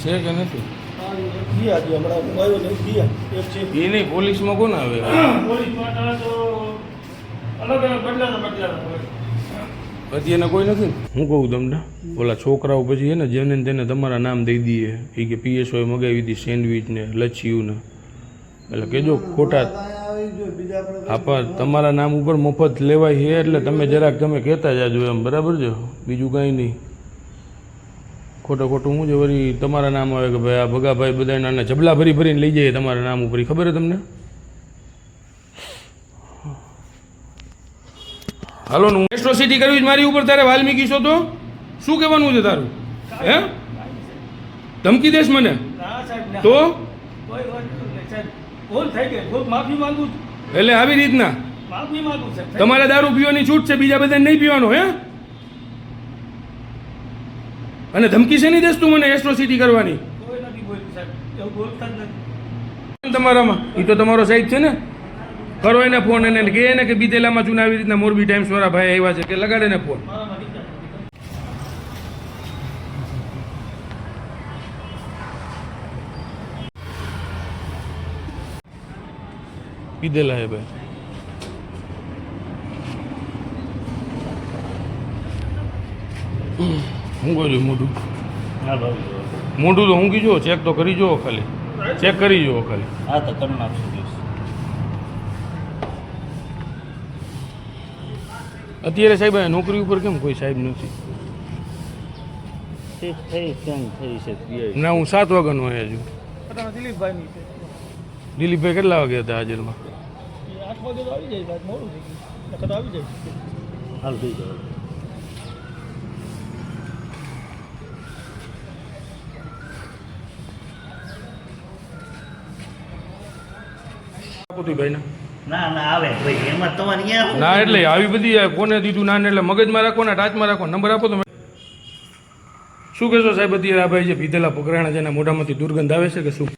છે કે નથી? ગયા જે હમણાં હું આવ્યો ને ગયા એક છે એ નહીં, પોલીસમાં કોણ આવે? પોલીસમાં તો અલગ અલગ બદલાતા અત્યારના કોઈ નથી ને? હું કહું તમને, ઓલા છોકરાઓ પછી છે ને જેને ને તેને તમારા નામ દઈ દઈએ, એ કે પીએસઓએ મગાવી હતી સેન્ડવીચ ને લચ્છીયું ને, એટલે કહેજો ખોટા આપા તમારા નામ ઉપર મફત લેવાય છે, એટલે તમે જરાક તમે કહેતા જાજો એમ, બરાબર છે? બીજું કાંઈ નહીં. ખોટું શું છે વળી તમારા નામ આવે કે ભાઈ આ ભગાભાઈ બધા નાના જબલા ભરી ભરીને લઈ જાય તમારા નામ ઉપર, ખબર છે તમને? હાલો ને એટ્રોસિટી કરવી મારી ઉપર તારે વાલ્મીકી છો તો શું કહેવાનું છે તારું? હે ધમકી દેશ મને તો? માફી માંગુ છું. એટલે આવી રીતના માફી માંગુ છું. તમારે દારૂ પીવાની છૂટ છે, બીજા બધા નહીં પીવાનો હે? અને ધમકી છે નહીં દેશ તું મને એટ્રોસિટી કરવાની? કોઈ નથી બોલ્યું સાહેબ, એવું બોલતા જ નથી. તમારામાં એ તો તમારો સાઈડ છે ને, કરો એને ફોન એને કે એને કે બીતેલામાં ચૂના આવી રીતના મોરબી ટાઈમ્સ વાળા ભાઈ આવ્યા છે કે લગાડે ને ફોન. મારામાં રીચાર્જ પીધેલા હે ભાઈ. હું કહ્યું મોઢું મોઢું તો હું કીધું ચેક તો કરી જુઓ, ખાલી ચેક કરી જુઓ ખાલી. હા તો કરી નાખશું દિવસ. અત્યારે સાહેબ આ નોકરી ઉપર કેમ કોઈ સાહેબ નથી? તે થઈ કેમ થઈ છે ના હું 7 વાગ્યાનો આવ્યા છું. પટાણા દિલીપભાઈની છે. દિલીપભાઈ કેટલા વાગે હતા હાજરમાં? એ 8 વાગે તો આવી જાય સાહેબ, મોડું થઈ ગયું નકર તો આવી જાય. હાલ થઈ જાય. આપો તું ભાઈ ના. ના ના આવે ભાઈ એમાં તમારે ક્યાં ના એટલે આવી બધી કોને દીધું ના એટલે મગજમાં રાખો ને ટાચમાં રાખો. નંબર આપો તમે. શું કહેશો સાહેબ અત્યારે આ ભાઈ જે પીધેલા પકડાણા છે એના મોઢામાંથી દુર્ગંધ આવે છે કે શું?